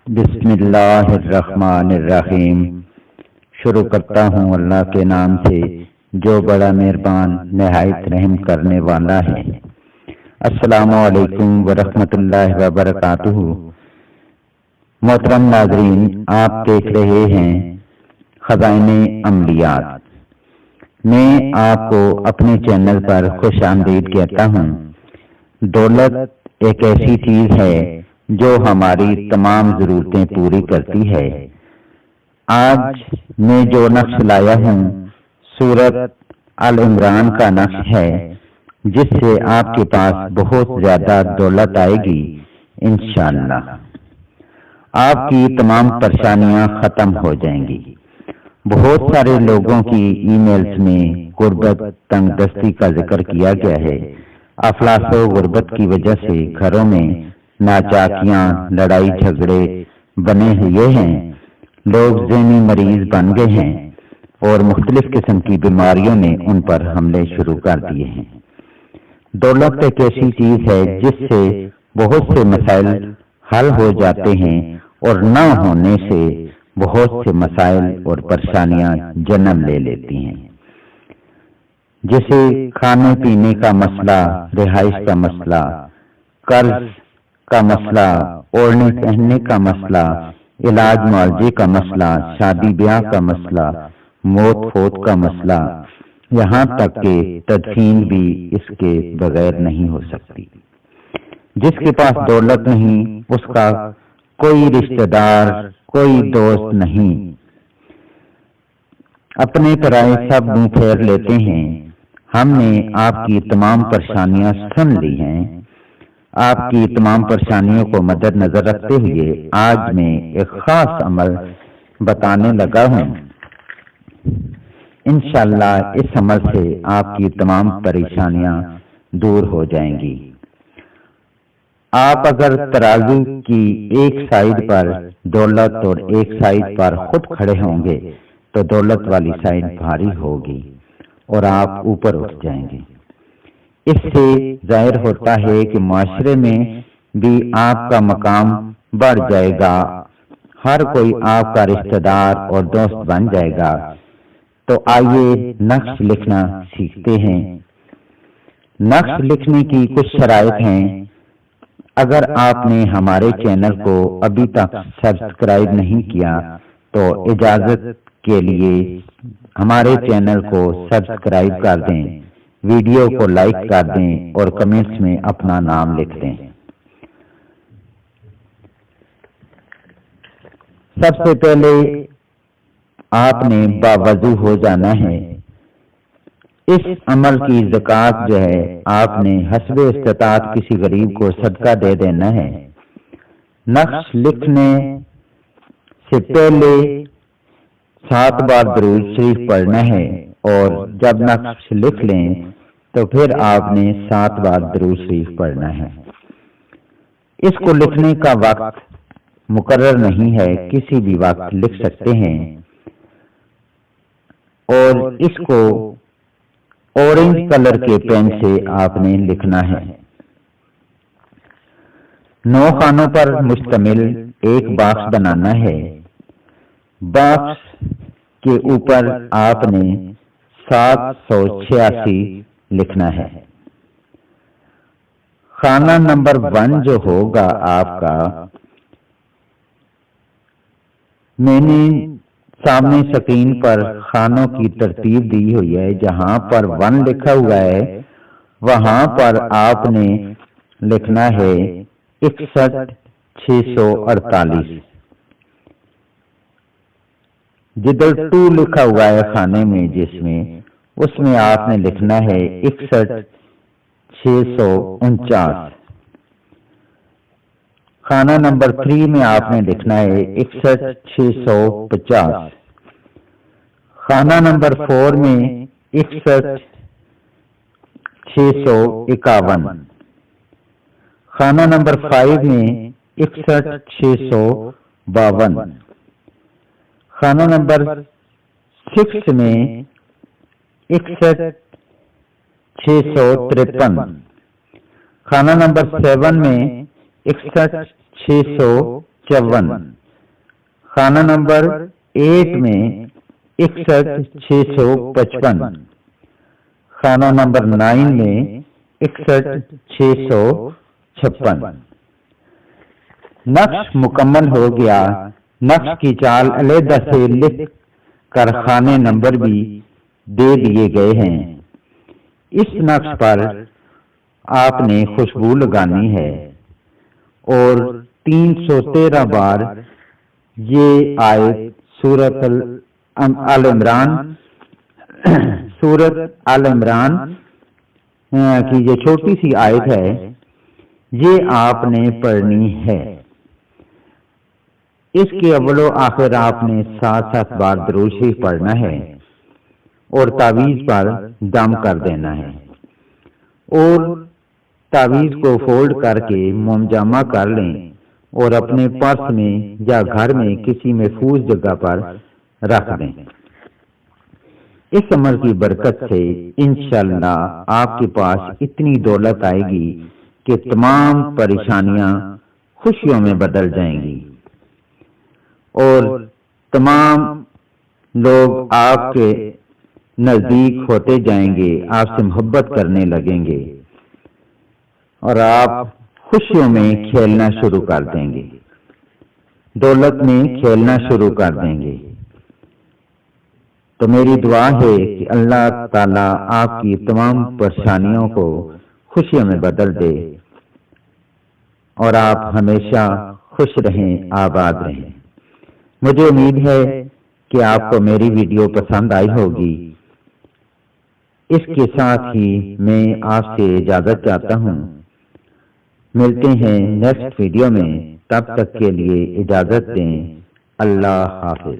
بسم اللہ الرحمن الرحیم۔ شروع کرتا ہوں اللہ کے نام سے جو بڑا مہربان نہایت رحم کرنے والا ہے۔ السلام علیکم ورحمۃ اللہ وبرکاتہ۔ محترم ناظرین، آپ دیکھ رہے ہیں خزائن عملیات۔ میں آپ کو اپنے چینل پر خوش آمدید کہتا ہوں۔ دولت ایک ایسی چیز ہے جو ہماری تمام ضرورتیں پوری کرتی ہے۔ آج میں جو نقش لایا ہوں سورت آل عمران کا نقش ہے، جس سے آپ کے پاس بہت زیادہ دولت آئے گی انشاءاللہ۔ آپ کی تمام پریشانیاں ختم ہو جائیں گی۔ بہت سارے لوگوں کی ای میلز میں غربت، تنگ دستی کا ذکر کیا گیا ہے۔ افلاس و غربت کی وجہ سے گھروں میں ناچاکیاں، لڑائی جھگڑے بنے ہوئے ہیں، لوگ ذہنی مریض بن گئے ہیں اور مختلف قسم کی بیماریوں نے ان پر حملے شروع کر دیے ہیں۔ دولت ایک ایسی چیز ہے جس سے بہت سے مسائل حل ہو جاتے ہیں اور نہ ہونے سے بہت سے مسائل اور پریشانیاں جنم لے لیتی ہیں، جیسے کھانے پینے کا مسئلہ، رہائش کا مسئلہ، قرض کا مسئلہ، اوڑھنے پہننے کا مسئلہ، علاج معالجے کا مسئلہ، شادی بیاہ کا مسئلہ، موت فوت کا مسئلہ، یہاں تک کہ تدفین بھی اس کے بغیر نہیں ہو سکتی۔ جس کے پاس دولت نہیں، اس کا کوئی رشتہ دار، کوئی دوست نہیں، اپنے پرائے سب منہ پھیر لیتے ہیں۔ ہم نے آپ کی تمام پریشانیاں سن لی ہیں۔ آپ کی تمام پریشانیوں کو مد نظر رکھتے ہوئے آج میں ایک خاص عمل بتانے لگا ہوں۔ انشاءاللہ اس عمل سے آپ کی تمام پریشانیاں دور ہو جائیں گی۔ آپ اگر ترازو کی ایک سائیڈ پر دولت اور ایک سائیڈ پر خود کھڑے ہوں گے تو دولت والی سائیڈ بھاری ہوگی اور آپ اوپر اٹھ جائیں گے۔ اس سے ظاہر ہوتا ہے کہ معاشرے میں بھی آپ کا مقام بڑھ جائے گا، ہر کوئی آپ کا رشتہ دار اور دوست بن جائے گا۔ تو آئیے نقش لکھنا سیکھتے ہیں۔ نقش لکھنے کی کچھ شرائط ہیں۔ اگر آپ نے ہمارے چینل کو ابھی تک سبسکرائب نہیں کیا تو اجازت کے لیے ہمارے چینل کو سبسکرائب کر دیں، ویڈیو کو لائک کر دیں اور کمنٹس میں اپنا نام لکھ دیں۔ سب سے پہلے آپ نے باوضو ہو جانا ہے۔ اس عمل کی زکوٰۃ جو ہے آپ نے حسب استطاعت کسی غریب کو صدقہ دے دینا ہے۔ نقش لکھنے سے پہلے 7 بار درود شریف پڑھنا ہے اور جب نقش لکھ لیں تو پھر آپ نے 7 بار درود شریف پڑھنا ہے۔ اس کو لکھنے کا وقت مقرر نہیں ہے، کسی بھی وقت لکھ سکتے ہیں، اور اس کو اورنج کلر کے پین سے آپ نے لکھنا ہے۔ 9 خانوں پر مشتمل ایک باکس بنانا ہے۔ باکس کے اوپر آپ نے 786 لکھنا ہے۔ خانہ نمبر 1 جو ہوگا آپ کا، میں نے سامنے سکرین پر خانوں کی ترتیب دی ہوئی ہے۔ جہاں پر 1 لکھا ہوا ہے وہاں پر آپ نے لکھنا ہے 61648۔ جدھر 2 لکھا ہوا ہے خانے میں جس میں، اس میں آپ نے لکھنا ہے 61649۔ خانہ نمبر 3 میں آپ نے لکھنا ہے 61650۔ خانہ نمبر 4 میں 61651۔ خانہ نمبر 5 میں 61652۔ خانہ نمبر 6 میں 61653۔ خانہ نمبر 7 میں 61652۔ 54, خانہ نمبر 8 میں 61,655، خانہ نمبر 9 میں 61,656۔ نقش مکمل ہو گیا۔ نقش کی چال علیحدہ سے لکھ کر خانے نمبر بھی دے دیے گئے ہیں۔ اس نقش پر آپ نے خوشبو لگانی ہے اور 313 بار یہ آیت سورۃ آل عمران کی یہ چھوٹی سی آیت ہے، یہ آپ نے پڑھنی ہے۔ اس کے اول و آخر آپ نے 7 بار درود شریف پڑھنا ہے اور تعویذ پر دم کر دینا ہے اور تعویذ کو فولڈ کر کے منجمع کر لیں اور اپنے پرس میں یا گھر میں کسی محفوظ جگہ پر رکھ دیں۔ اس عمل کی برکت سے انشاءاللہ آپ کے پاس اتنی دولت آئے گی کہ تمام پریشانیاں خوشیوں میں بدل جائیں گی اور تمام لوگ آپ کے نزدیک ہوتے جائیں گے، آپ سے محبت کرنے لگیں گے اور آپ خوشیوں میں کھیلنا شروع کر دیں گے، دولت میں کھیلنا شروع کر دیں گے۔ تو میری دعا ہے کہ اللہ تعالیٰ آپ کی تمام پریشانیوں کو خوشیوں میں بدل دے اور آپ ہمیشہ خوش رہیں، آباد رہیں۔ مجھے امید ہے کہ آپ کو میری ویڈیو پسند آئی ہوگی۔ اس کے ساتھ ہی میں آپ سے اجازت چاہتا ہوں۔ ملتے ہیں نیکسٹ ویڈیو میں، تب تک کے لیے اجازت دیں۔ اللہ حافظ۔